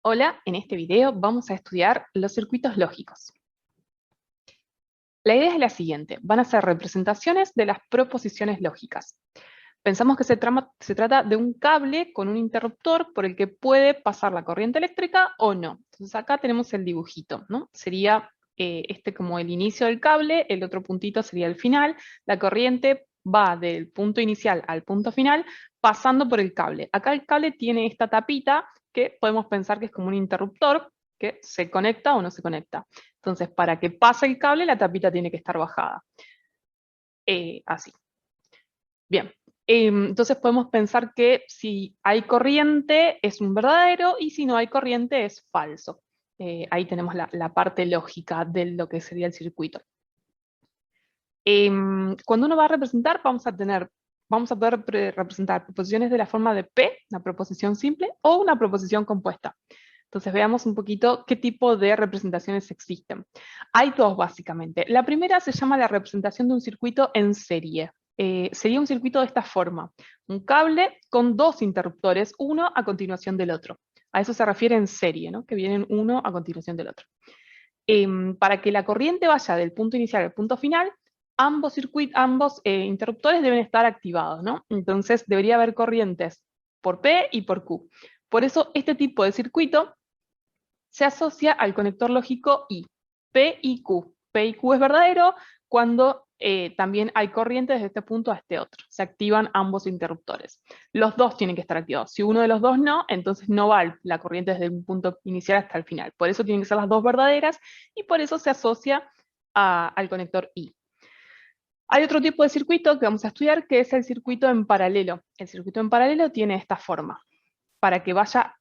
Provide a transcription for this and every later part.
Hola, en este video vamos a estudiar los circuitos lógicos. La idea es la siguiente, van a ser representaciones de las proposiciones lógicas. Pensamos que se trata de un cable con un interruptor por el que puede pasar la corriente eléctrica o no. Entonces acá tenemos el dibujito, ¿no? Sería este como el inicio del cable, el otro puntito sería el final, la corriente va del punto inicial al punto final pasando por el cable. Acá el cable tiene esta tapita que podemos pensar que es como un interruptor que se conecta o no se conecta. Entonces, para que pase el cable, la tapita tiene que estar bajada. Así. Bien. Entonces podemos pensar que si hay corriente es un verdadero y si no hay corriente es falso. Ahí tenemos la parte lógica de lo que sería el circuito. Cuando uno va a representar, vamos a poder representar proposiciones de la forma de P, una proposición simple, o una proposición compuesta. Entonces veamos un poquito qué tipo de representaciones existen. Hay dos básicamente. La primera se llama la representación de un circuito en serie. Sería un circuito de esta forma. Un cable con dos interruptores, uno a continuación del otro. A eso se refiere en serie, ¿no? Que vienen uno a continuación del otro. Para que la corriente vaya del punto inicial al punto final, ambos interruptores deben estar activados, ¿no? Entonces debería haber corrientes por P y por Q. Por eso este tipo de circuito se asocia al conector lógico I, P y Q. P y Q es verdadero cuando también hay corriente desde este punto a este otro. Se activan ambos interruptores. Los dos tienen que estar activados. Si uno de los dos no, entonces no va la corriente desde un punto inicial hasta el final. Por eso tienen que ser las dos verdaderas y por eso se asocia al conector I. Hay otro tipo de circuito que vamos a estudiar que es el circuito en paralelo. El circuito en paralelo tiene esta forma. Para que vaya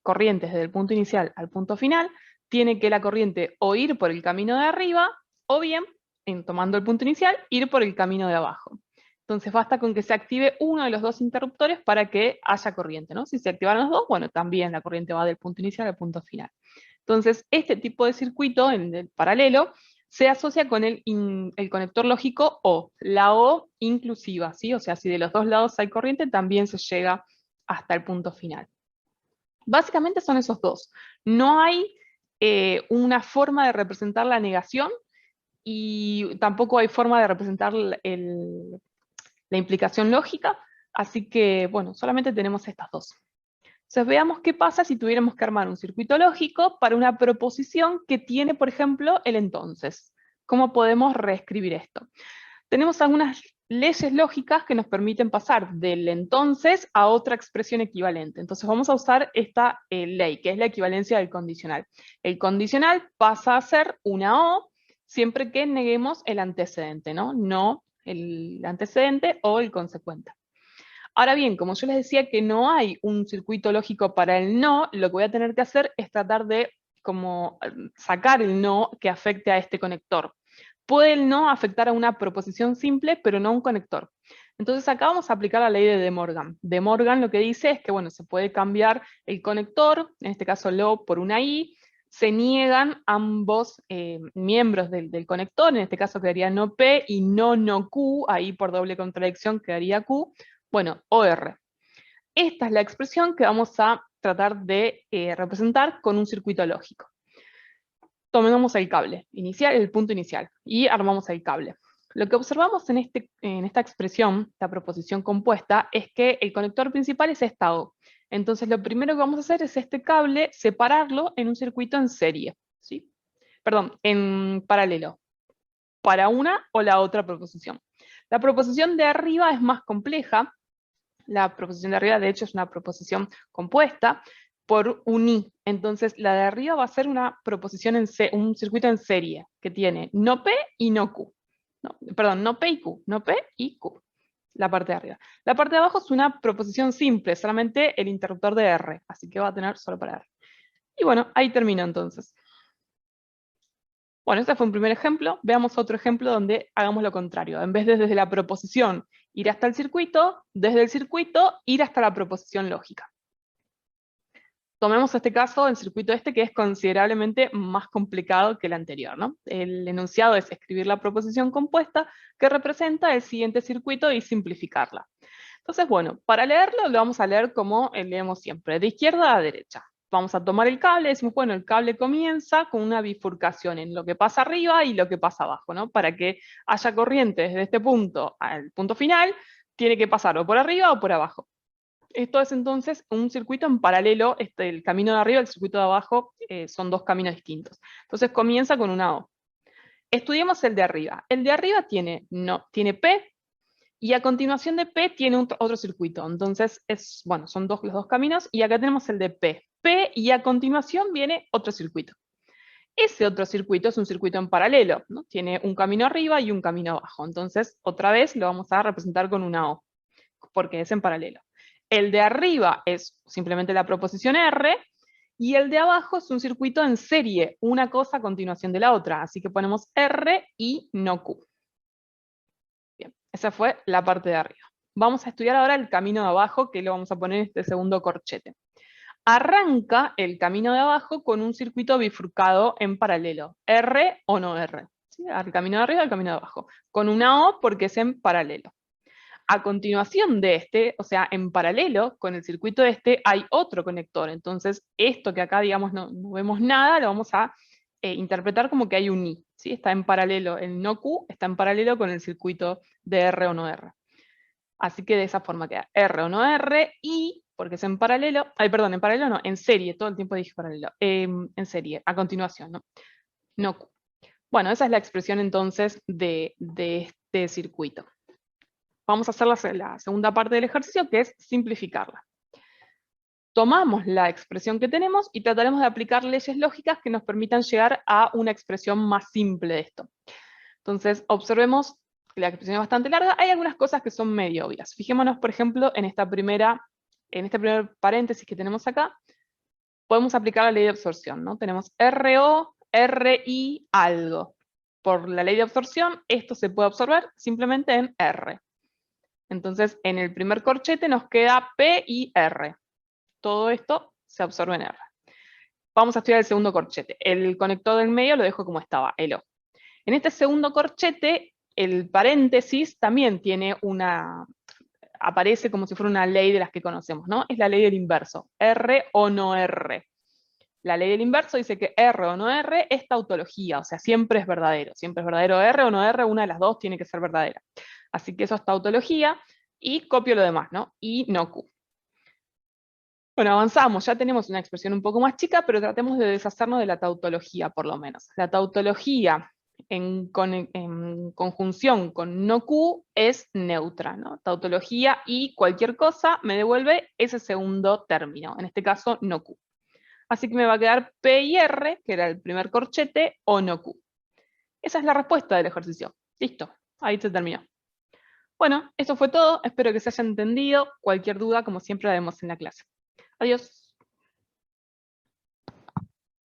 corriente desde el punto inicial al punto final, tiene que la corriente o ir por el camino de arriba, o bien, tomando el punto inicial, ir por el camino de abajo. Entonces basta con que se active uno de los dos interruptores para que haya corriente, ¿no? Si se activan los dos, bueno, también la corriente va del punto inicial al punto final. Entonces, este tipo de circuito, en el paralelo, se asocia con el conector lógico O, la O inclusiva, ¿sí? O sea, si de los dos lados hay corriente, también se llega hasta el punto final. Básicamente son esos dos. No hay una forma de representar la negación y tampoco hay forma de representar la implicación lógica, así que, bueno, solamente tenemos estas dos. Entonces veamos qué pasa si tuviéramos que armar un circuito lógico para una proposición que tiene, por ejemplo, el entonces. ¿Cómo podemos reescribir esto? Tenemos algunas leyes lógicas que nos permiten pasar del entonces a otra expresión equivalente. Entonces vamos a usar esta ley, que es la equivalencia del condicional. El condicional pasa a ser una O siempre que neguemos el antecedente, ¿no? No el antecedente o el consecuente. Ahora bien, como yo les decía que no hay un circuito lógico para el no, lo que voy a tener que hacer es tratar de como sacar el no que afecte a este conector. Puede el no afectar a una proposición simple, pero no a un conector. Entonces acá vamos a aplicar la ley de De Morgan. De Morgan lo que dice es que, bueno, se puede cambiar el conector, en este caso lo por una I, se niegan ambos miembros del conector, en este caso quedaría no P y no Q, ahí por doble contradicción quedaría Q, bueno, OR. Esta es la expresión que vamos a tratar de representar con un circuito lógico. Tomemos el cable inicial, el punto inicial, y armamos el cable. Lo que observamos en esta expresión, esta proposición compuesta, es que el conector principal es esta O. Entonces lo primero que vamos a hacer es este cable, separarlo en un circuito en serie, ¿sí? Perdón, en paralelo, para una o la otra proposición. La proposición de arriba es más compleja. La proposición de arriba, de hecho, es una proposición compuesta por un I. Entonces, la de arriba va a ser una proposición un circuito en serie, que tiene no P y no Q. No, perdón, no P y Q, no P y Q, la parte de arriba. La parte de abajo es una proposición simple, solamente el interruptor de R, así que va a tener solo para R. Y bueno, ahí termino entonces. Bueno, este fue un primer ejemplo. Veamos otro ejemplo donde hagamos lo contrario. En vez de desde la proposición ir hasta el circuito, desde el circuito ir hasta la proposición lógica. Tomemos este caso, el circuito que es considerablemente más complicado que el anterior, ¿no? El enunciado es escribir la proposición compuesta que representa el siguiente circuito y simplificarla. Entonces, bueno, para leerlo lo vamos a leer como leemos siempre, de izquierda a derecha. vamos a tomar el cable, decimos, bueno, el cable comienza con una bifurcación en lo que pasa arriba y lo que pasa abajo, ¿no? Para que haya corriente desde este punto al punto final, tiene que pasar o por arriba o por abajo. Esto es entonces un circuito en paralelo, el camino de arriba y el circuito de abajo son dos caminos distintos. Entonces comienza con una O. Estudiemos el de arriba. El de arriba tiene P, y a continuación de P tiene otro circuito. Entonces, bueno, son los dos caminos, y acá tenemos el de P. P, y a continuación viene otro circuito. Ese otro circuito es un circuito en paralelo, ¿no? Tiene un camino arriba y un camino abajo. Entonces, otra vez lo vamos a representar con una O, porque es en paralelo. El de arriba es simplemente la proposición R, y el de abajo es un circuito en serie, una cosa a continuación de la otra. Así que ponemos R y no Q. Bien, esa fue la parte de arriba. Vamos a estudiar ahora el camino de abajo, que lo vamos a poner en este segundo corchete. Arranca el camino de abajo con un circuito bifurcado en paralelo, R o no R. ¿Sí? El camino de arriba y el camino de abajo. Con una O porque es en paralelo. A continuación de este, o sea, en paralelo con el circuito de este, hay otro conector. Entonces, esto que acá, digamos, no vemos nada, lo vamos a interpretar como que hay un I. ¿Sí? Está en paralelo, el no Q está en paralelo con el circuito de R o no R. Así que de esa forma queda R o no R, y, porque es en paralelo, en paralelo no, en serie, todo el tiempo dije paralelo, en serie, a continuación, ¿no? No Q. Bueno, esa es la expresión entonces de este circuito. Vamos a hacer la segunda parte del ejercicio, que es simplificarla. Tomamos la expresión que tenemos y trataremos de aplicar leyes lógicas que nos permitan llegar a una expresión más simple de esto. Entonces, observemos que la expresión es bastante larga. Hay algunas cosas que son medio obvias. Fijémonos, por ejemplo, en este primer paréntesis que tenemos acá. Podemos aplicar la ley de absorción, ¿no? Tenemos RO, RI, algo. Por la ley de absorción, esto se puede absorber simplemente en R. Entonces, en el primer corchete nos queda P y R. Todo esto se absorbe en R. Vamos a estudiar el segundo corchete. El conector del medio lo dejo como estaba, el O. En este segundo corchete, el paréntesis también tiene aparece como si fuera una ley de las que conocemos, ¿no? Es la ley del inverso, R o no R. La ley del inverso dice que R o no R es tautología, o sea, siempre es verdadero R o no R, una de las dos tiene que ser verdadera. Así que eso es tautología, y copio lo demás, ¿no? Y no Q. Bueno, avanzamos, ya tenemos una expresión un poco más chica, pero tratemos de deshacernos de la tautología, por lo menos. La tautología en conjunción con no Q es neutra, ¿no? Tautología y cualquier cosa me devuelve ese segundo término, en este caso no Q. Así que me va a quedar P y R, que era el primer corchete, o no Q. Esa es la respuesta del ejercicio. Listo, ahí se terminó. Bueno, eso fue todo, espero que se haya entendido. Cualquier duda, como siempre, la vemos en la clase. Adiós.